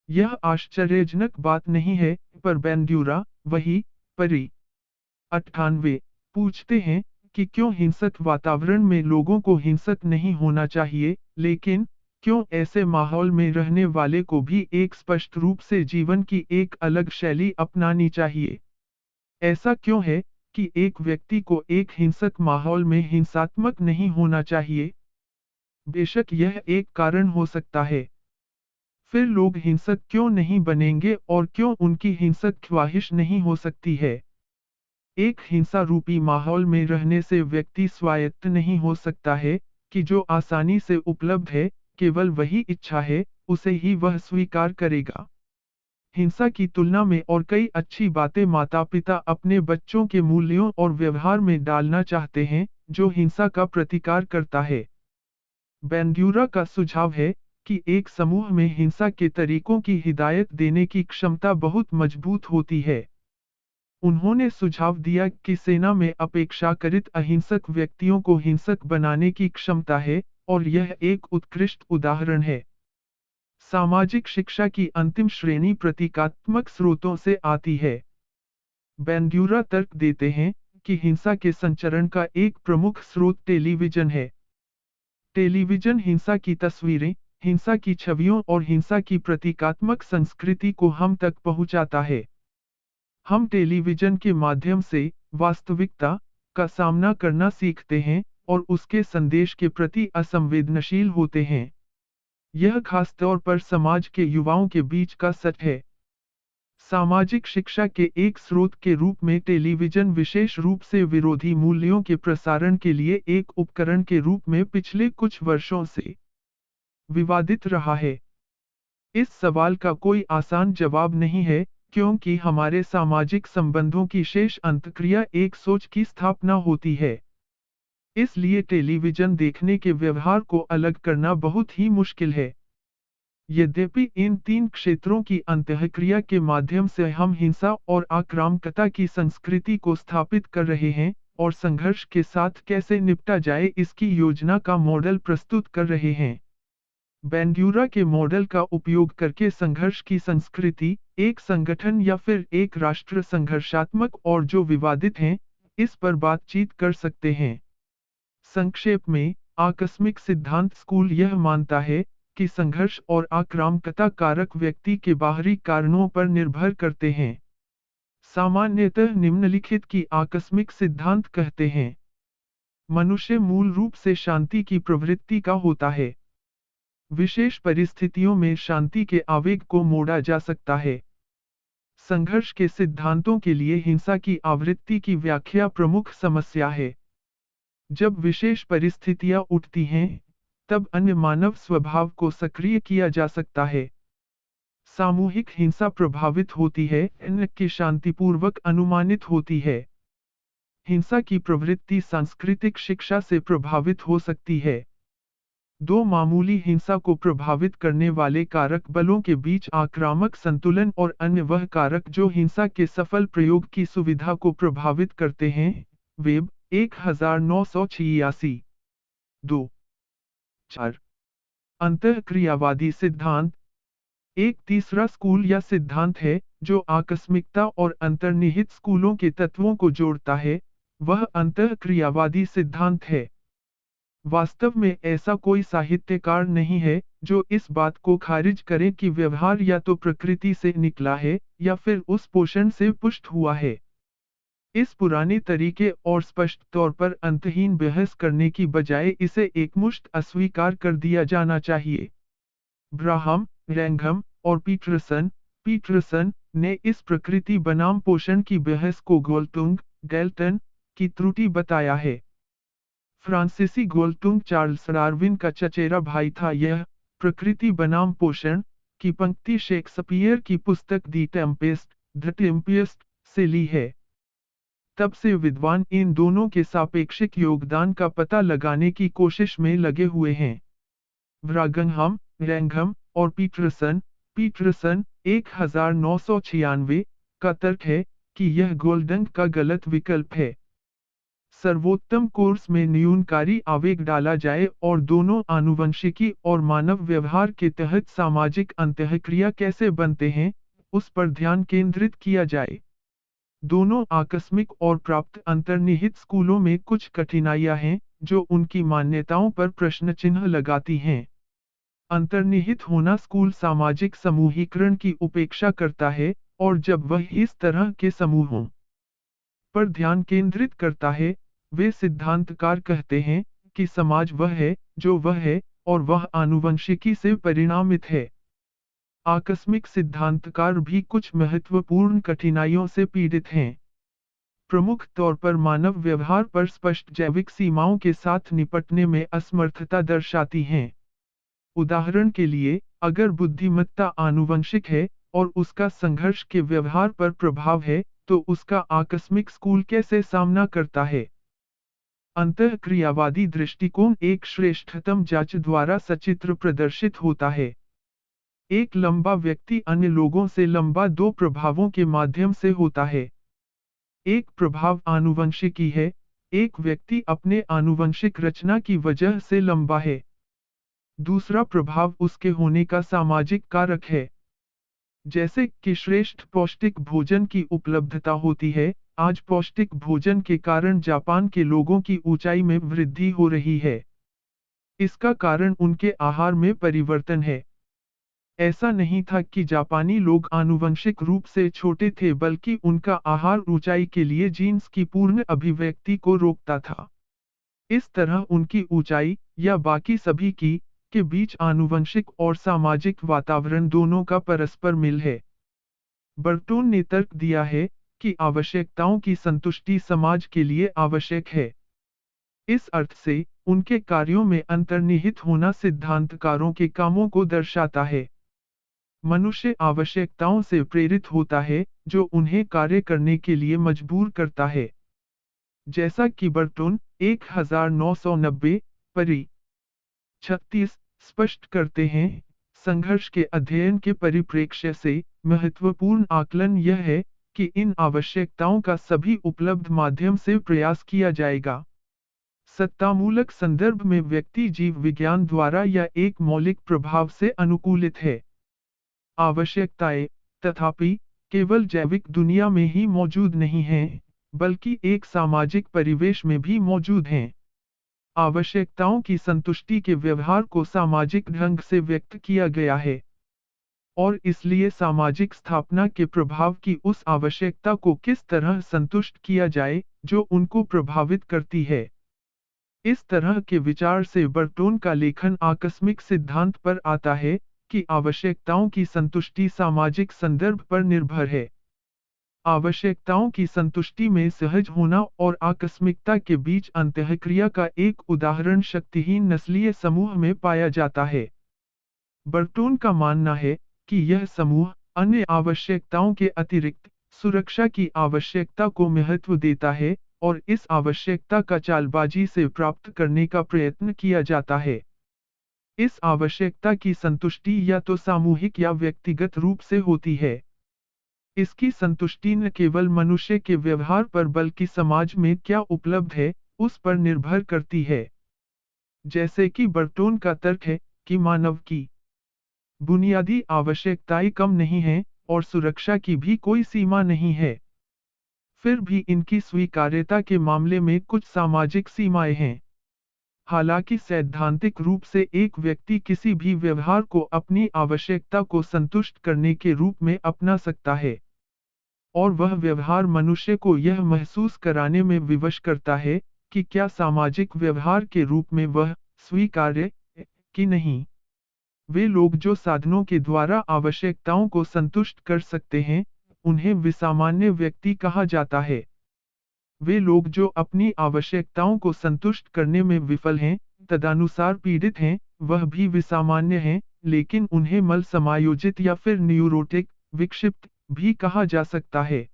यह आश्चर्यजनक बात नहीं है, पर बंदूरा वही परी 98 पूछते हैं कि क्यों हिंसक वातावरण में लोगों को हिंसक नहीं होना चाहिए, लेकिन क्यों ऐसे माहौल में रहने वाले को भी एक स्पष्ट रूप से जीवन की एक अलग शैली अपनानी चाहिए। ऐसा क्यों है कि एक व्यक्ति को एक हिंसक माहौल में हिंसात्मक नहीं होना चाहिए? बेशक यह एक कारण हो सकता है। फिर लोग हिंसक क्यों नहीं बनेंगे और क्यों उनकी हिंसक ख्वाहिश नहीं हो सकती है? एक हिंसा रूपी माहौल में रहने से व्यक्ति स्वायत्त नहीं हो सकता है कि जो आसानी से उपलब्ध है, केवल वही इच्छा है, उसे ही वह स्वीकार करेगा। हिंसा की तुलना में और कई अच्छी बातें माता-पिता अपने बच्चों के मूल्यों और व्यवहार में डालना चाहते हैं, जो हिंसा का प्रतिकार करता है। बैंड्यूरा का सुझाव है कि एक समूह में हिंसा के तरीकों की हिदायत देने की क्षमता बहुत मजबूत होती है। उन्होंने सुझाव दिया कि सेना में अपेक्षाकृत अहिंसक व्यक्तियों को हिंसक बनाने की क्षमता है, और यह एक उत्कृष्ट उदाहरण है। सामाजिक शिक्षा की अंतिम श्रेणी प्रतीकात्मक स्रोतों से आती है। बैंड्यूरा तर्क देते हैं कि हिंसा के संचरण का एक प्रमुख स्रोत टेलीविजन है। टेलीविजन हिंसा की तस्वीरें, हिंसा की छवियों और हिंसा की प्रतीकात्मक संस्कृति को हम तक पहुंचाता है। हम टेलीविजन के माध्यम से वास्तविकता का सामना करना सीखते हैं और उसके संदेश के प्रति असंवेदनशील होते हैं। यह खासतौर पर समाज के युवाओं के बीच का सच है। सामाजिक शिक्षा के एक स्रोत के रूप में टेलीविजन विशेष रूप से विरोधी मूल्यों के प्रसारण के लिए एक उपकरण के रूप में पिछले कुछ वर्षों से विवादित रहा है। इस सवाल का कोई आसान जवाब नहीं है, क्योंकि हमारे सामाजिक संबंधों की शेष अंतक्रिया एक सोच की स्थापना होती है। इसलिए टेलीविजन देखने के व्यवहार को अलग करना बहुत ही मुश्किल है। यद्यपि इन तीन क्षेत्रों की अंतःक्रिया के माध्यम से हम हिंसा और आक्रामकता की संस्कृति को स्थापित कर रहे हैं, और संघर्ष के साथ कैसे निपटा जाए इसकी योजना का मॉडल प्रस्तुत कर रहे हैं। बैंड्यूरा के मॉडल का उपयोग करके संघर्ष की संस्कृति, एक संगठन या फिर एक राष्ट्र संघर्षात्मक और जो विवादित हैं, इस पर बातचीत कर सकते हैं। संक्षेप में, आकस्मिक सिद्धांत स्कूल यह मानता है कि संघर्ष और आक्रामकता कारक व्यक्ति के बाहरी कारणों पर निर्भर करते हैं। सामान्यतः निम्नलिखित की आकस्मिक सिद्धांत कहते हैं। मनुष्य मूल रूप से शांति की प्रवृत्ति का होता है। विशेष परिस्थितियों में शांति के आवेग को मोड़ा जा सकता है। संघर्ष के सिद्धांतों के लिए हिंसा की आवृत्ति की व्याख्या प्रमुख समस्या है। जब विशेष परिस्थितियां उठती हैं, तब अन्य मानव स्वभाव को सक्रिय किया जा सकता है। सामूहिक हिंसा प्रभावित होती है, अन्य की शांतिपूर्वक अनुमानित होती है। हिंसा की प्रवृत्ति सांस्कृतिक शिक्षा से प्रभावित हो सकती है। दो मामूली हिंसा को प्रभावित करने वाले कारक बलों के बीच आक्रामक संतुलन और अन्य वह कारक जो हिंसा के सफल प्रयोग की सुविधा को प्रभावित करते हैं। वेब 1986। 2. 4. अंतःक्रियावादी सिद्धांत। एक तीसरा स्कूल या सिद्धांत है जो आकस्मिकता और अंतर्निहित स्कूलों के तत्वों को जोड़ता है, वह अंतःक्रियावादी सिद्धांत है। वास्तव में ऐसा कोई साहित्यकार नहीं है जो इस बात को खारिज करे कि व्यवहार या तो प्रकृति से निकला है या फिर उस पोषण से पुष्ट हुआ है। इस पुराने तरीके और स्पष्ट तौर पर अंतहीन बहस करने की बजाय इसे एकमुश्त अस्वीकार कर दिया जाना चाहिए। ब्राहम, रैंघम और पीटरसन ने इस प्रकृति बनाम पोषण की बहस को गैल्टन की त्रुटि बताया है। फ्रांसीसी गोल्टुंग चार्ल्स डार्विन का चचेरा भाई था। यह प्रकृति बनाम पोषण की पंक्ति शेक्सपियर की पुस्तक द टेम्पेस्ट से ली है। तब से विद्वान इन दोनों के सापेक्षिक योगदान का पता लगाने की कोशिश में लगे हुए हैं। व्रागनहम, रैंघम और पीटरसन 1996 का तर्क है कि यह गोल्डंग का गलत विकल्प है। सर्वोत्तम कोर्स में न्यूनकारी आवेग डाला जाए और दोनों आनुवंशिकी और मानव व्यवहार के तहत सामाजिक अंतःक्रिया कैसे बनते हैं, उस पर ध्यान केंद्रित किया जाए। दोनों आकस्मिक और प्राप्त अंतर्निहित स्कूलों में कुछ कठिनाइयां हैं, जो उनकी मान्यताओं पर प्रश्न चिन्ह लगाती हैं। अंतर्निहित होना स्कूल सामाजिक समूहीकरण की उपेक्षा करता है, और जब वह इस तरह के समूहों पर ध्यान केंद्रित करता है, वे सिद्धांतकार कहते हैं कि समाज वह है जो वह है, और वह आनुवंशिकी से परिणामित है। आकस्मिक सिद्धांतकार भी कुछ महत्वपूर्ण कठिनाइयों से पीड़ित हैं। प्रमुख तौर पर मानव व्यवहार पर स्पष्ट जैविक सीमाओं के साथ निपटने में असमर्थता दर्शाती हैं। उदाहरण के लिए, अगर बुद्धिमत्ता आनुवंशिक है और उसका संघर्ष के व्यवहार पर प्रभाव है, तो उसका आकस्मिक स्कूल कैसे सामना करता है? अंतःक्रियावादी दृष्टिकोण एक श्रेष्ठतम जांच द्वारा सचित्र प्रदर्शित होता है। एक लंबा व्यक्ति अन्य लोगों से लंबा दो प्रभावों के माध्यम से होता है। एक प्रभाव आनुवंशिकी है, एक व्यक्ति अपने आनुवंशिक रचना की वजह से लंबा है। दूसरा प्रभाव उसके होने का सामाजिक कारक है। जैसे कि श्रेष्ठ पौष्टिक भोजन की उपलब्धता होती है, आज पौष्टिक भोजन के कारण जापान के लोगों की ऊंचाई में वृद्धि हो रही है। इसका कारण उनके आहार में परिवर्तन है। ऐसा नहीं था कि जापानी लोग आनुवंशिक रूप से छोटे थे, बल्कि उनका आहार ऊंचाई के लिए जीन्स की पूर्ण अभिव्यक्ति को रोकता था। इस तरह उनकी ऊंचाई, या बाकी सभी की, के बीच आनुवंशिक और सामाजिक वातावरण दोनों का परस्पर मिल है। बर्टोन ने तर्क दिया है कि आवश्यकताओं की संतुष्टि समाज के लिए आवश्यक है। इस अर्थ से, उनके कार्यों में अंतर्निहित होना सिद्धांतकारों के कामों को दर्शाता है। मनुष्य आवश्यकताओं से प्रेरित होता है, जो उन्हें कार्य करने के लिए मजबूर करता है। जैसा कि बर्टोन 1990 परी 36 स्पष्ट करते हैं, संघर्ष के अध्ययन के परिप्रेक्ष्य से महत्वपूर्ण आकलन यह है कि इन आवश्यकताओं का सभी उपलब्ध माध्यम से प्रयास किया जाएगा। सत्तामूलक संदर्भ में व्यक्ति जीव विज्ञान द्वारा या एक मौलिक प्रभाव से अनुकूलित है। आवश्यकताएं, तथापि, केवल जैविक दुनिया में ही मौजूद नहीं हैं, बल्कि एक सामाजिक परिवेश में भी मौजूद हैं। आवश्यकताओं की संतुष्टि के व्यवहार को सामाजिक ढंग से व्यक्त किया गया है, और इसलिए सामाजिक स्थापना के प्रभाव की उस आवश्यकता को किस तरह संतुष्ट किया जाए, जो उनको प्रभावित करती है। इस तरह के विचार से बर्टोन का लेखन आकस्मिक सिद्धांत पर आता है कि आवश्यकताओं की संतुष्टि सामाजिक संदर्भ पर निर्भर है। आवश्यकताओं की संतुष्टि में सहज होना और आकस्मिकता के बीच अंतःक्रिया का एक उदाहरण शक्तिहीन नस्लीय समूह में पाया जाता है। बर्टोन का मानना है कि यह समूह अन्य आवश्यकताओं के अतिरिक्त सुरक्षा की आवश्यकता को महत्व देता है, और इस आवश्यकता का चालबाजी से प्राप्त करने का प्रयत्न किया जाता है। इस आवश्यकता की संतुष्टि या तो सामूहिक या व्यक्तिगत रूप से होती है। इसकी संतुष्टि न केवल मनुष्य के व्यवहार पर बल्कि समाज में क्या उपलब्ध है, उस पर निर्भर करती है। जैसे कि बर्टोन का तर्क है कि मानव की बुनियादी आवश्यकताएं कम नहीं हैं, और सुरक्षा की भी कोई सीमा नहीं है। फिर भी इनकी स्वीकार्यता के मामले में कुछ सामाजिक सीमाएं हैं। हालांकि सैद्धांतिक रूप से एक व्यक्ति किसी भी व्यवहार को अपनी आवश्यकता को संतुष्ट करने के रूप में अपना सकता है, और वह व्यवहार मनुष्य को यह महसूस कराने में विवश करता है कि क्या सामाजिक व्यवहार के रूप में वह स्वीकार्य है कि नहीं। वे लोग जो साधनों के द्वारा आवश्यकताओं को संतुष्ट कर सकते हैं, उन्हें विसामान्य व्यक्ति कहा जाता है। वे लोग जो अपनी आवश्यकताओं को संतुष्ट करने में विफल हैं, तदनुसार पीड़ित हैं, वह भी विसामान्य हैं, लेकिन उन्हें मल समायोजित या फिर न्यूरोटिक, विक्षिप्त भी कहा जा सकता है।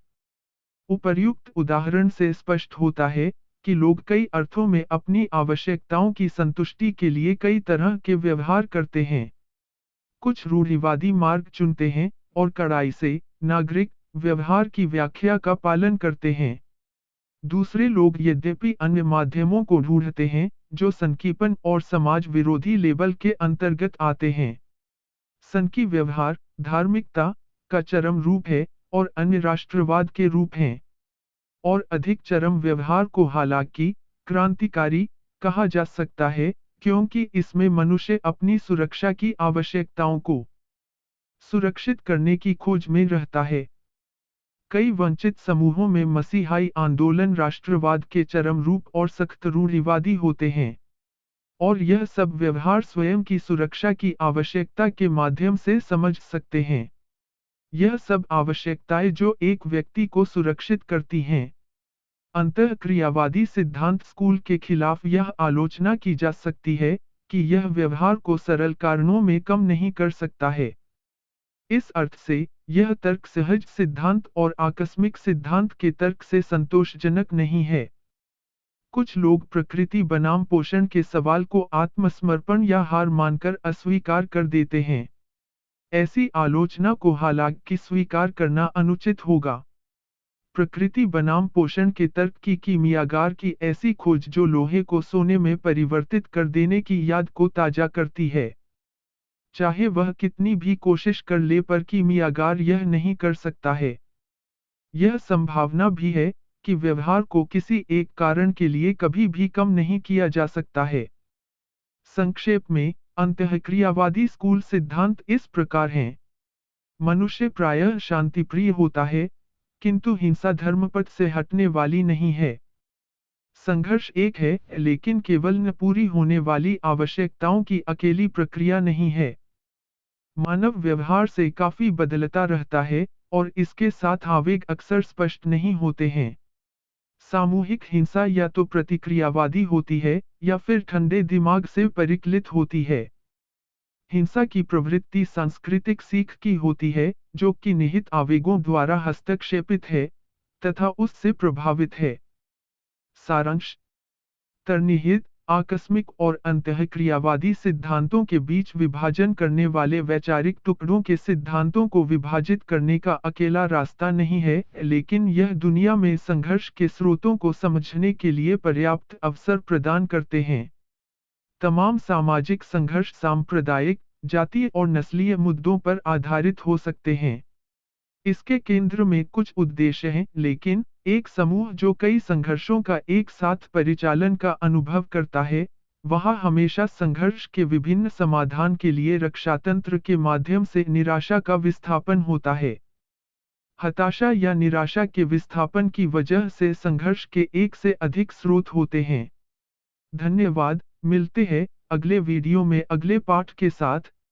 उपर्युक्त उदाहरण से स्पष्ट होता है कि लोग कई अर्थों में अपनी आवश्यकताओं की संतुष्टि के लिए कई तरह के व्यवहार करते हैं। कुछ रूढ़िवादी मार्ग चुनते हैं, और कड़ाई से नागरिक व्यवहार की व्याख्या का पालन करते हैं। दूसरे लोग यद्यपि अन्य माध्यमों को ढूंढते हैं, जो संकीपन और समाज विरोधी लेबल के अंतर्गत आते हैं। संकी व्यवहार धार्मिकता का चरम रूप है, और अन्य राष्ट्रवाद के रूप हैं। और अधिक चरम व्यवहार को हालांकि क्रांतिकारी कहा जा सकता है, क्योंकि इसमें मनुष्य अपनी सुरक्षा की आवश्यकताओं को सुरक्षित करने की खोज में रहता है। कई वंचित समूहों में मसीहाई आंदोलन राष्ट्रवाद के चरम रूप और सख्त रूढ़िवादी होते हैं। और यह सब व्यवहार स्वयं की सुरक्षा की आवश्यकता के माध्यम से समझ सकते हैं। यह सब आवश्यकताएं जो एक व्यक्ति को सुरक्षित करती हैं। अंतःक्रियावादी सिद्धांत स्कूल के खिलाफ यह आलोचना की जा सकती है कि यह व्यवहार को सरल कारणों में कम नहीं कर सकता है। इस अर्थ से, यह तर्क सहज सिद्धांत और आकस्मिक सिद्धांत के तर्क से संतोषजनक नहीं है। कुछ लोग प्रकृति बनाम पोषण के सवाल को आत्मसमर्पण या हार मानकर अस्वीकार कर देते हैं। ऐसी आलोचना को हालांकि स्वीकार करना अनुचित होगा। प्रकृति बनाम पोषण के तर्क की कीमियागार की ऐसी खोज जो लोहे को सोने में परिवर्तित कर देने की याद को ताजा करती है। चाहे वह कितनी भी कोशिश कर ले पर कीमियागार यह नहीं कर सकता है। यह संभावना भी है कि व्यवहार को किसी एक कारण के लिए कभी भी कम नहीं किया जा सकता है। संक्षेप में, अंतःक्रियावादी स्कूल सिद्धांत इस प्रकार हैं। मनुष्य प्रायः शांतिप्रिय होता है, किंतु हिंसा धर्मपथ से हटने वाली नहीं है। संघर्ष एक है, लेकिन केवल न पूरी होने वाली आवश्यकताओं की अकेली प्रक्रिया नहीं है। मानव व्यवहार से काफी बदलता रहता है, और इसके साथ आवेग अक्सर स्पष्ट नहीं होते हैं। सामूहिक हिंसा या तो प्रतिक्रियावादी होती है, या फिर ठंडे दिमाग से परिकलित होती है। हिंसा की प्रवृत्ति सांस्कृतिक सीख की होती है, जो कि निहित आवेगों द्वारा हस्तक्षेपित है, तथा उससे प्रभावित है। सारांश: अंतर्निहित, आकस्मिक और अंतःक्रियावादी सिद्धांतों के बीच विभाजन करने वाले वैचारिक टुकड़ों के सिद्धांतों को विभाजित करने का अकेला रास्ता नहीं है, लेकिन यह दुनिया में संघर्ष के स्रोतों को समझने के लिए पर्याप्त अवसर प्रदान करते हैं। तमाम सामाजिक संघर्ष सांप्रदायिक, जातीय और नस्लीय मुद्दों पर आधारित हो सकते हैं। इसके केंद्र में कुछ उद्देश्य हैं, लेकिन एक समूह जो कई संघर्षों का एक साथ परिचालन का अनुभव करता है, वहाँ हमेशा संघर्ष के विभिन्न समाधान के लिए रक्षातंत्र के माध्यम से निराशा का विस्थापन होता है। हताशा या निराशा के विस्थापन की वजह से संघर्ष के एक से अधिक स्रोत होते हैं। धन्यवाद, मिलते हैं अगले वीडियो में अगले पाठ के साथ।